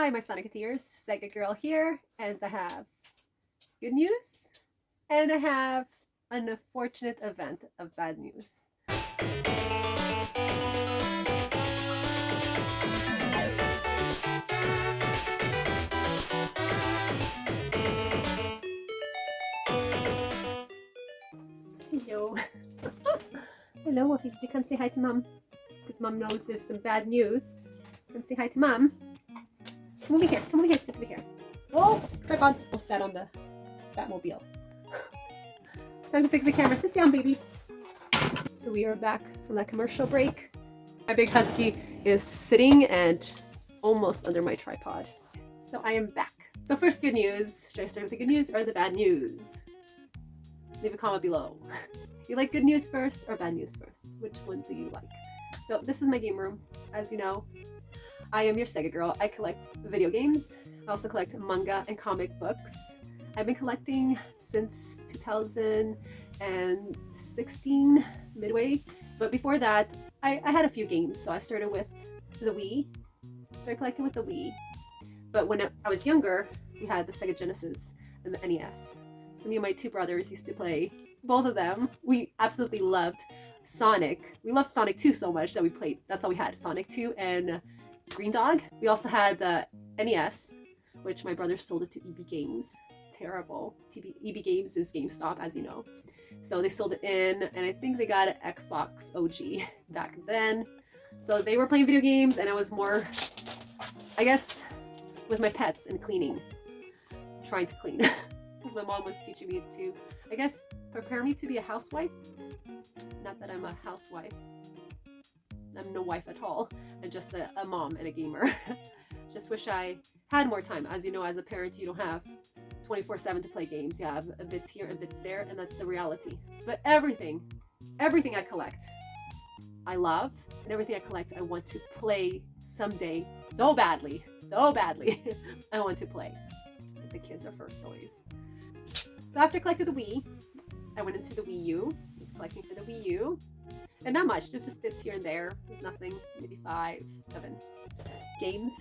Hi, my Soniceteers, Sega Girl here, and I have good news, and I have an unfortunate event of bad news. Hello. Hello, Wolfie, did you come say hi to Mom? Because Mom knows there's some bad news. Come say hi to Mom. Come over here, sit over here. Oh, tripod. All set on the Batmobile. Time to fix the camera. Sit down, baby. So we are back from that commercial break. My big husky is sitting and almost under my tripod. So I am back. So first, good news. Should I start with the good news or the bad news? Leave a comment below. You like good news first or bad news first? Which one do you like? So this is my game room. As you know, I am your Sega girl. I collect video games. I also collect manga and comic books. I've been collecting since 2016, midway. But before that, I had a few games. So I started with the Wii. Started collecting with the Wii. But when I was younger, we had the Sega Genesis and the NES. So me and my two brothers used to play both of them. We absolutely loved Sonic. We loved Sonic 2 so much that we played. That's all we had, Sonic 2 and Green Dog. We also had the NES, which my brother sold it to EB Games. Terrible. EB Games is GameStop, as you know. So they sold it in, and I think they got an Xbox OG back then. So they were playing video games, and I was more, I guess, with my pets and cleaning. Trying to clean. Because my mom was teaching me to, I guess, prepare me to be a housewife. Not that I'm a housewife. I'm no wife at all. I'm just a mom and a gamer. Just wish I had more time. As you know, as a parent, you don't have 24/7 to play games. You have a bits here and bits there, and that's the reality. But everything I collect, I love, and everything I collect, I want to play someday so badly. I want to play. But the kids are first always. So after I collected the Wii, I went into the Wii U. I was collecting for the Wii U. And not much, there's just bits here and there. There's nothing, maybe 5, 7 games.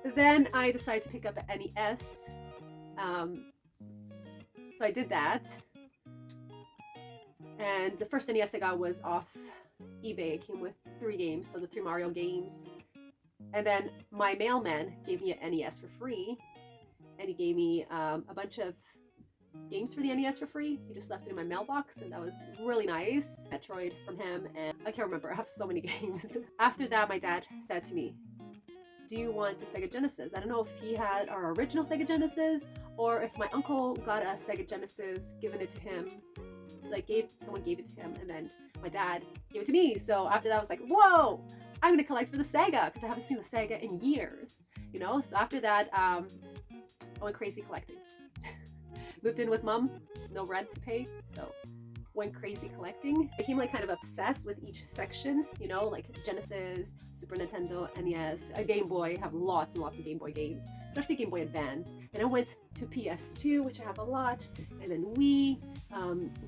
Then I decided to pick up an NES. So I did that. And the first NES I got was off eBay. It came with 3 games, so the 3 Mario games. And then my mailman gave me an NES for free. And he gave me a bunch of games for the NES for free. He just left it in my mailbox, and that was really nice. Metroid from him, and I can't remember. I have so many games. After that, my dad said to me, do you want the Sega Genesis? I don't know if he had our original Sega Genesis or if my uncle got a Sega Genesis, given it to him. Like someone gave it to him, and then my dad gave it to me. So after that, I was like, whoa, I'm gonna collect for the Sega because I haven't seen the Sega in years, you know? So after that, I went crazy collecting. Moved in with Mom, no rent to pay, so went crazy collecting. Became like kind of obsessed with each section, you know, like Genesis, Super Nintendo, NES, a Game Boy. Have lots and lots of Game Boy games, especially Game Boy Advance. And I went to PS2, which I have a lot, and then Wii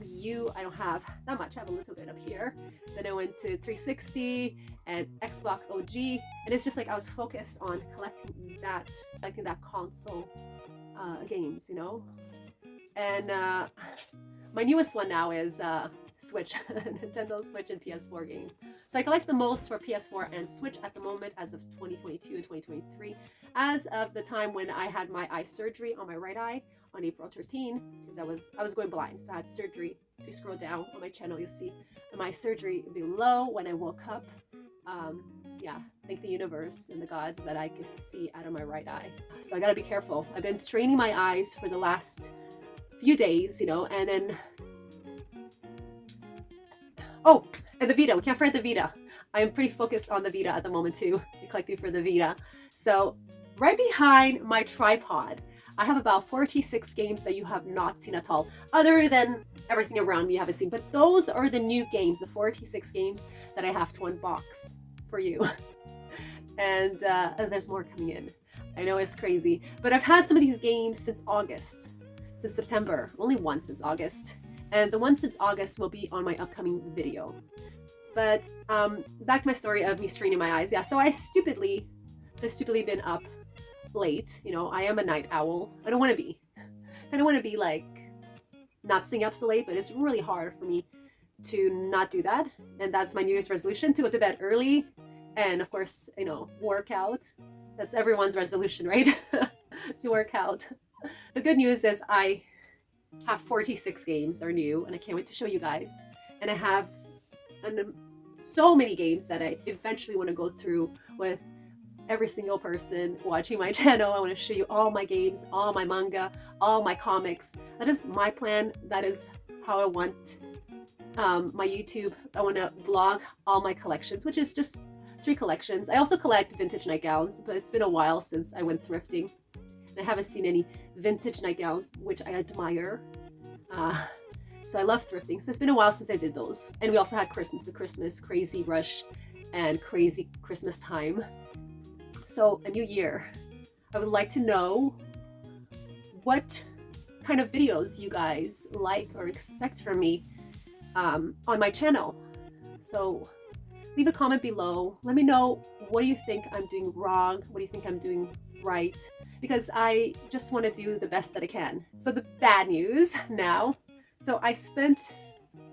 U. I don't have that much. I have a little bit up here. Then I went to 360 and Xbox OG, and it's just like I was focused on collecting that console games, you know. And my newest one now is Switch, Nintendo Switch and PS4 games. So I collect the most for PS4 and Switch at the moment as of 2022 and 2023. As of the time when I had my eye surgery on my right eye on April 13, because I was going blind, so I had surgery. If you scroll down on my channel, you'll see my surgery below when I woke up. Yeah, thank the universe and the gods that I could see out of my right eye. So I gotta be careful. I've been straining my eyes for the last few days, you know, and then and the Vita. We can't forget the Vita. I am pretty focused on the Vita at the moment too, collecting for the Vita. So right behind my tripod, I have about 46 games that you have not seen at all, other than everything around me you haven't seen. But those are the new games, the 46 games that I have to unbox for you. And there's more coming in. I know it's crazy, but I've had some of these games since August. Since September, only one since August, and the one since August will be on my upcoming video. But back to my story of me straining my eyes. Yeah, so I stupidly So I've stupidly been up late. You know, I am a night owl. I don't want to be. I don't want to be like not staying up so late, but it's really hard for me to not do that. And that's my New Year's resolution, to go to bed early and of course, you know, work out. That's everyone's resolution, right? To work out. The good news is I have 46 games that are new and I can't wait to show you guys. And I have so many games that I eventually want to go through with every single person watching my channel. I want to show you all my games, all my manga, all my comics. That is my plan. That is how I want my YouTube. I want to vlog all my collections, which is just 3 collections. I also collect vintage nightgowns, but it's been a while since I went thrifting. And I haven't seen any vintage nightgowns, which I admire. So I love thrifting. So it's been a while since I did those. And we also had Christmas, the Christmas crazy rush and crazy Christmas time. So a new year. I would like to know what kind of videos you guys like or expect from me on my channel. So leave a comment below. Let me know, what do you think I'm doing wrong? What do you think I'm doing right? Because I just want to do the best that I can. So the bad news now. So I spent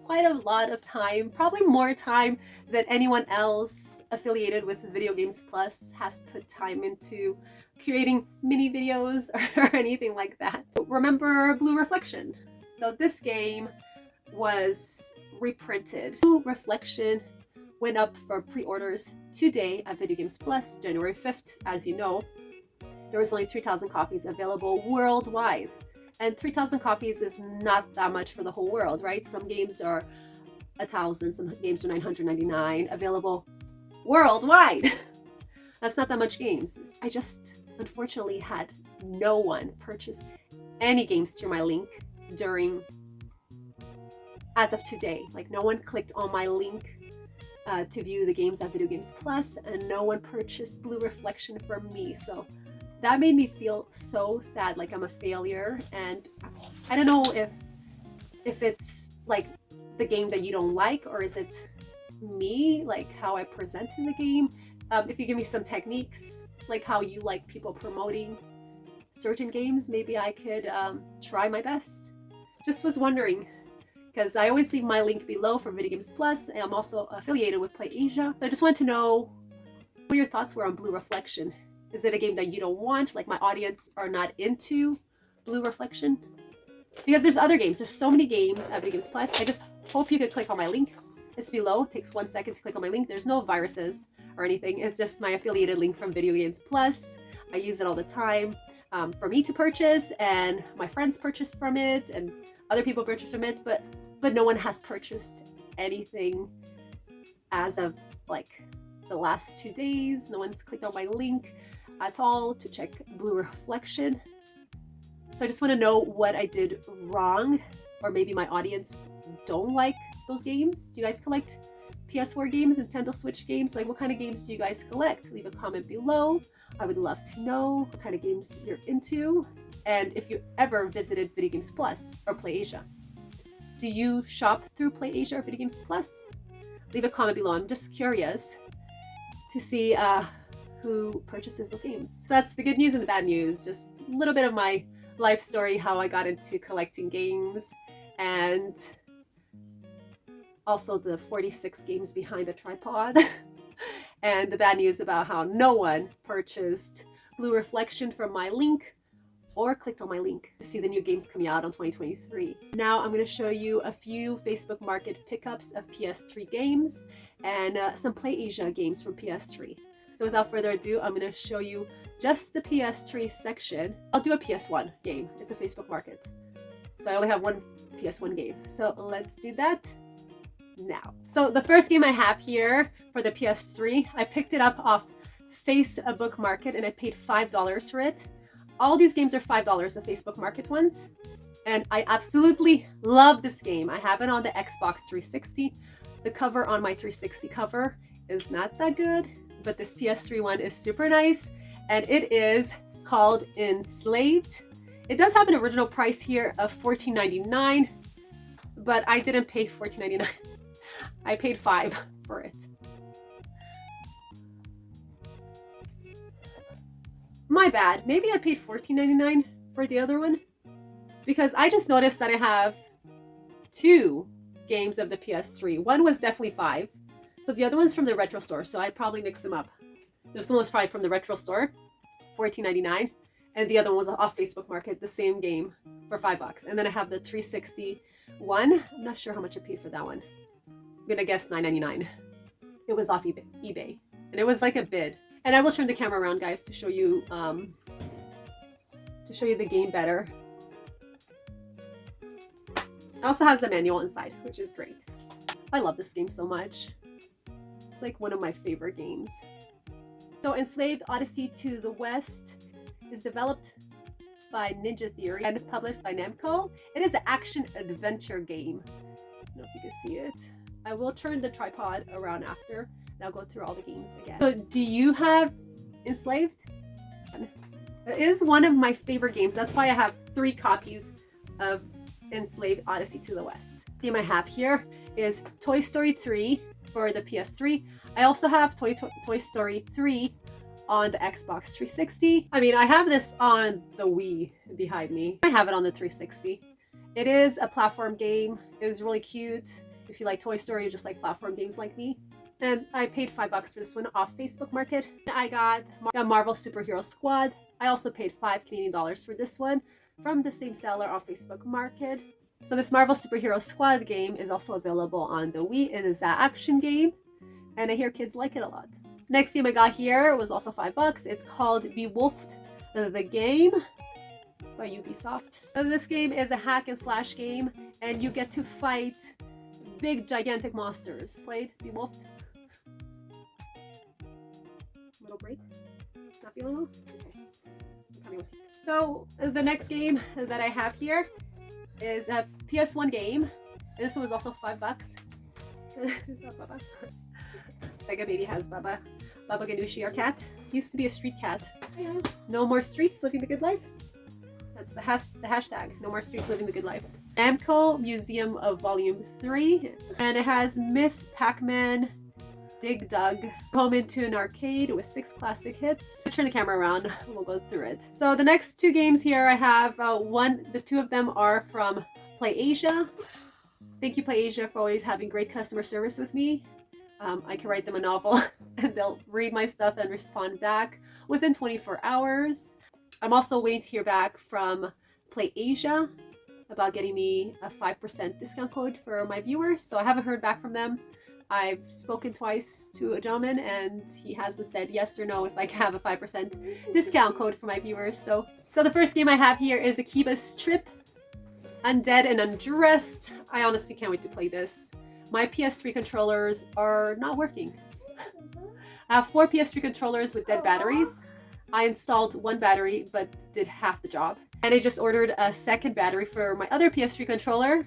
quite a lot of time, probably more time than anyone else affiliated with Video Games Plus has put time into creating mini videos or anything like that. So remember Blue Reflection? So this game was reprinted. Blue Reflection went up for pre-orders today at Video Games Plus, January 5th. As you know, there was only 3,000 copies available worldwide. And 3,000 copies is not that much for the whole world, right? Some games are 1,000, some games are 999, available worldwide. That's not that much games. I just unfortunately had no one purchase any games through my link as of today. Like, no one clicked on my link to view the games at Video Games Plus, and no one purchased Blue Reflection from me. So that made me feel so sad, like I'm a failure. And I don't know if it's like the game that you don't like, or is it me, like how I present in the game. If you give me some techniques, like how you like people promoting certain games, maybe I could try my best. Just was wondering, because I always leave my link below for Video Games Plus, and I'm also affiliated with PlayAsia. So I just wanted to know what your thoughts were on Blue Reflection. Is it a game that you don't want? Like, my audience are not into Blue Reflection? Because there's other games. There's so many games at Video Games Plus. I just hope you could click on my link. It's below. It takes 1 second to click on my link. There's no viruses or anything. It's just my affiliated link from Video Games Plus. I use it all the time for me to purchase, and my friends purchase from it, and other people purchase from it, but no one has purchased anything as of like the last 2 days. No one's clicked on my link at all to check Blue Reflection. So I just want to know what I did wrong, or maybe my audience don't like those games. Do you guys collect PS4 games, Nintendo Switch games? Like, what kind of games do you guys collect? Leave a comment below. I would love to know what kind of games you're into, and if you ever visited Video Games Plus or PlayAsia. Do you shop through PlayAsia or Video Games Plus? Leave a comment below. I'm just curious to see who purchases those games. So that's the good news and the bad news. Just a little bit of my life story, how I got into collecting games, and also the 46 games behind the tripod. And the bad news about how no one purchased Blue Reflection from my link or clicked on my link to see the new games coming out on 2023. Now I'm going to show you a few Facebook Market pickups of PS3 games and some PlayAsia games from PS3. So without further ado, I'm going to show you just the PS3 section. I'll do a PS1 game. It's a Facebook Market. So I only have one PS1 game. So let's do that now. So the first game I have here for the PS3, I picked it up off Facebook Market and I paid $5 for it. All these games are $5, the Facebook Market ones. And I absolutely love this game. I have it on the Xbox 360. The cover on my 360 cover is not that good, but this PS3 one is super nice. And it is called Enslaved. It does have an original price here of $14.99, but I didn't pay $14.99. I paid $5 for it. My bad. Maybe I paid $14.99 for the other one because I just noticed that I have 2 games of the PS3. One was definitely 5. So the other one's from the retro store. So I probably mixed them up. This one was probably from the retro store, $14.99. And the other one was off Facebook Market, the same game for $5. And then I have the 360 one. I'm not sure how much I paid for that one. I'm gonna guess $9.99. It was off eBay. And it was like a bid. And I will turn the camera around, guys, to show you the game better. It also has the manual inside, which is great. I love this game so much. It's like one of my favorite games. So Enslaved Odyssey to the West is developed by Ninja Theory and published by Namco. It is an action-adventure game. I don't know if you can see it. I will turn the tripod around after, and I'll go through all the games again. So do you have Enslaved? It is one of my favorite games. That's why I have 3 copies of Enslaved Odyssey to the West. The game I have here is Toy Story 3 for the PS3. I also have Toy Story 3 on the Xbox 360. I mean, I have this on the Wii behind me. I have it on the 360. It is a platform game. It was really cute. If you like Toy Story, you just like platform games like me. And I paid $5 for this one off Facebook Market. I got a Marvel Superhero Squad. I also paid $5 for this one from the same seller off Facebook Market. So this Marvel Superhero Squad game is also available on the Wii. It is an action game, and I hear kids like it a lot. Next game I got here was also $5. It's called Bewolfed the Game. It's by Ubisoft. So this game is a hack and slash game, and you get to fight big gigantic monsters. Played Bewolfed? Little break? Not feeling well? Okay. I'm coming with you. So the next game that I have here is a PS1 game. This one was also $5. Is that Baba? Sega baby has Baba. Baba Ganoushi, our cat. Used to be a street cat. No more streets, living the good life. That's the hashtag. No more streets, living the good life. Namco Museum of Volume 3. And it has Miss Pac-Man, Dig Dug, home into an arcade with 6 classic hits. I'll turn the camera around. We'll go through it. So the next 2 games here I have, the 2 of them are from PlayAsia. Thank you, PlayAsia, for always having great customer service with me. I can write them a novel and they'll read my stuff and respond back within 24 hours. I'm also waiting to hear back from PlayAsia about getting me a 5% discount code for my viewers. So I haven't heard back from them. I've spoken twice to a gentleman and he hasn't said yes or no if I can have a 5% discount code for my viewers. So the first game I have here is Akiba Strip, Undead and Undressed. I honestly can't wait to play this. My PS3 controllers are not working. I have 4 PS3 controllers with dead batteries. I installed 1 battery but did half the job. And I just ordered a second battery for my other PS3 controller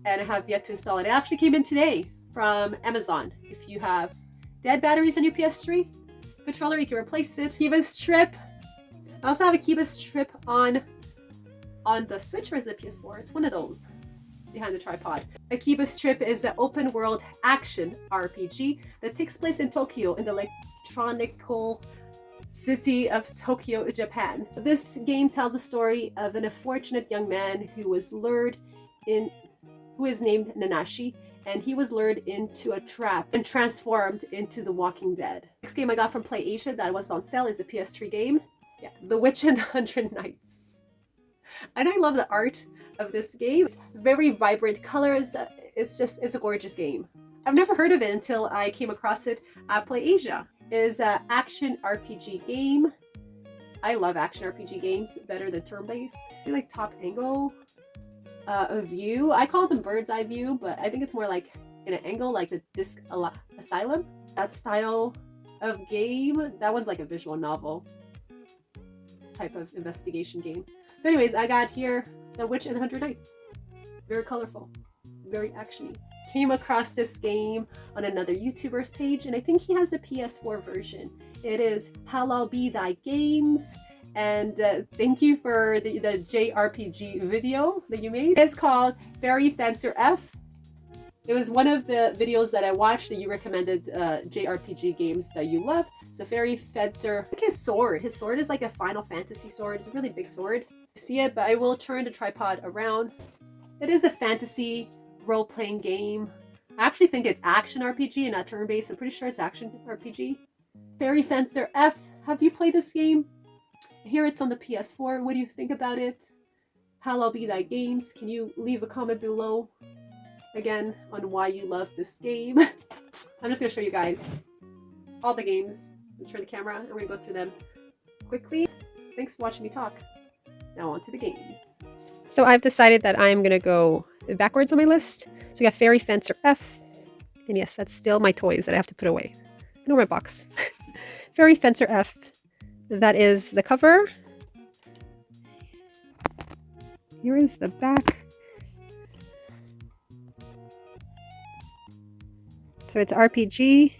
and I have yet to install it. It actually came in today from Amazon. If you have dead batteries on your PS3 controller, you can replace it. Akiba Strip. I also have Akiba Strip on the Switch or is it PS4? It's one of those behind the tripod. Akiba Strip is an open world action RPG that takes place in Tokyo in the electronical city of Tokyo, Japan. This game tells the story of an unfortunate young man who is named Nanashi, and he was lured into a trap and transformed into the Walking Dead. Next game I got from PlayAsia that was on sale is a PS3 game. Yeah, The Witch and the 100 Nights. And I love the art of this game. It's very vibrant colors. It's a gorgeous game. I've never heard of it until I came across it at PlayAsia. It is an action RPG game. I love action RPG games better than turn-based. I like top angle view. I call them bird's eye view, but I think it's more like in an angle, like the Disc Asylum. That style of game, that one's like a visual novel type of investigation game. So anyways, I got here The Witch and the 100 Nights. Very colorful, very actiony. Came across this game on another YouTuber's page, and I think he has a PS4 version. It is Halal Be Thy Games, and thank you for the JRPG video that you made. It's called Fairy Fencer F, It was one of the videos that I watched that you recommended JRPG games that you love. It's a fairy fencer. Look at his sword. His sword is like a Final Fantasy sword. It's a really big sword. See it, but I will turn the tripod around. It is a fantasy role-playing game. I actually think it's action RPG and not turn-based. I'm pretty sure it's action RPG. Fairy Fencer F. Have you played this game? Here it's on the PS4. What do you think about it? How Be Thy Games. Can you leave a comment below again on why you love this game? I'm just going to show you guys all the games. Turn the camera and we're going to go through them quickly. Thanks for watching me talk. Now on to the games. So I've decided that I'm going to go backwards on my list. So we got Fairy Fencer F. And yes, that's still my toys that I have to put away. No red box. Fairy Fencer F. That is the cover. Here is the back. So it's RPG.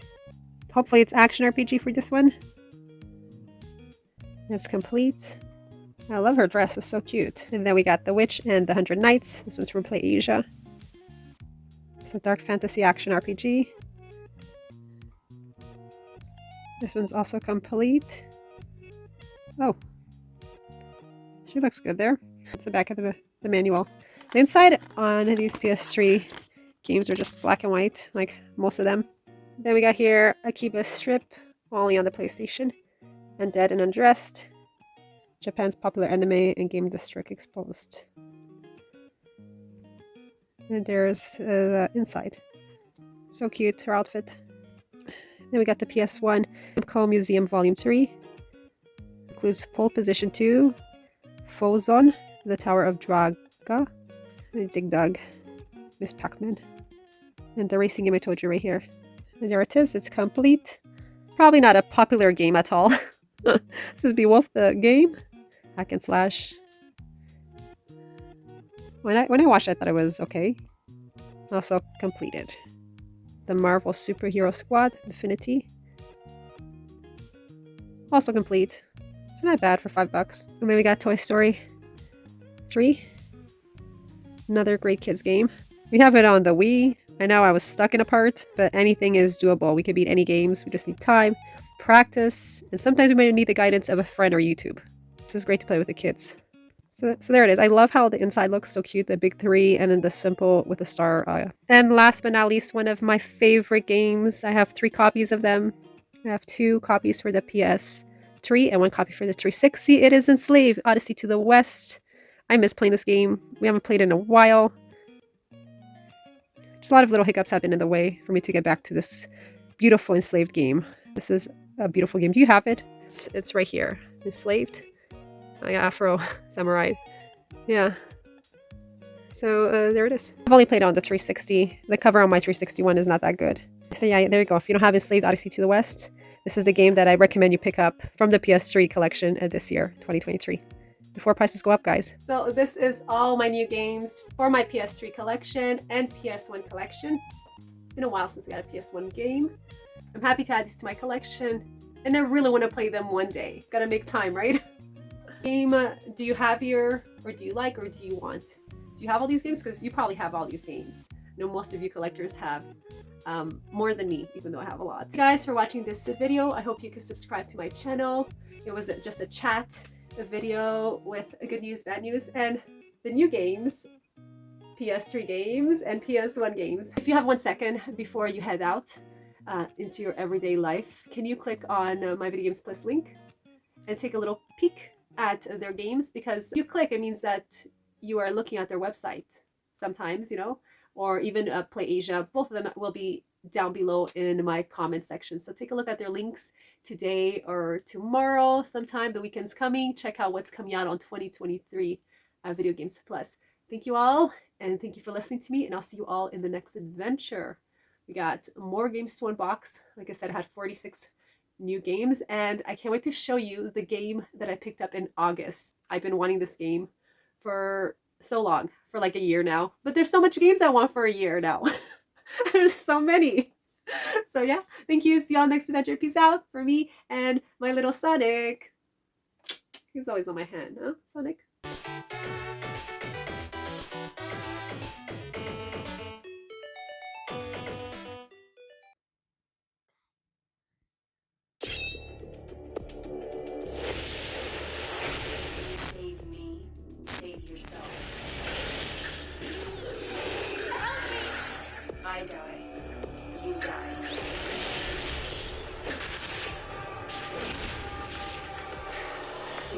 Hopefully it's action RPG for this one. It's complete. I love her dress. It's so cute. And then we got The Witch and the 100 Knights. This one's from Play Asia. It's a dark fantasy action RPG. This one's also complete. Oh. She looks good there. That's the back of the manual. The inside on these PS3 games are just black and white, like most of them. Then we got here Akiba Strip, only on the PlayStation. Undead and Undressed. Japan's popular anime and game district exposed. And there's the inside. So cute, her outfit. Then we got the PS1 Co Museum Volume 3. Includes Pole Position 2, Fozon, The Tower of Draga, Dig Dug, Miss Pac-Man, and the racing game I told you right here. And there it is, it's complete. Probably not a popular game at all. This is Beowulf the game. Hack and slash. When I watched it, I thought it was okay. Also completed. The Marvel Superhero Squad Infinity. Also complete. It's not bad for $5. And then we got Toy Story 3. Another great kids game. We have it on the Wii. I know I was stuck in a part, but anything is doable. We can beat any games. We just need time, practice, and sometimes we might need the guidance of a friend or YouTube. This is great to play with the kids. So there it is. I love how the inside looks so cute. The big 3 and then the simple with the star. And last but not least, one of my favorite games. I have 3 copies of them. I have 2 copies for the PS3 and 1 copy for the 360. It is Enslaved, Odyssey to the West. I miss playing this game. We haven't played it in a while. Just a lot of little hiccups have been in the way for me to get back to this beautiful Enslaved game. This is a beautiful game. Do you have it? It's right here. Enslaved. Oh yeah, Afro Samurai. Yeah. So there it is. I've only played it on the 360. The cover on my 361 is not that good. So yeah, there you go. If you don't have Enslaved Odyssey to the West, this is the game that I recommend you pick up from the PS3 collection this year, 2023. Before prices go up, guys. So this is all my new games for my PS3 collection and PS1 collection. It's been a while since I got a PS1 game. I'm happy to add these to my collection, and I really want to play them one day. Gotta make time, right? Game, do you have here, or do you like, or do you want? Do you have all these games? Because you probably have all these games. I know most of you collectors have more than me, even though I have a lot. So guys, for watching this video, I hope you can subscribe to my channel. It was just a chat, a video with good news, bad news, and the new games, PS3 games and PS1 games. If you have 1 second before you head out into your everyday life, can you click on my Video Games Plus link and take a little peek at their games? Because you click, it means that you are looking at their website sometimes, you know, or even Play Asia. Both of them will be down below in my comment section. So take a look at their links today or tomorrow sometime. The weekend's coming. Check out what's coming out on 2023 Video Games Plus. Thank you all, and thank you for listening to me, and I'll see you all in the next adventure. We got more games to unbox. Like I said, I had 46 new games, and I can't wait to show you the game that I picked up in August. I've been wanting this game for so long, for like a year now, but there's so much games I want for a year now. There's so many. So yeah, thank you. See y'all next adventure. Peace out for me and my little Sonic. He's always on my hand, huh, Sonic?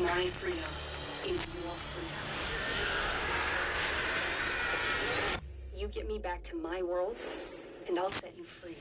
My freedom is your freedom. You get me back to my world, and I'll set you free.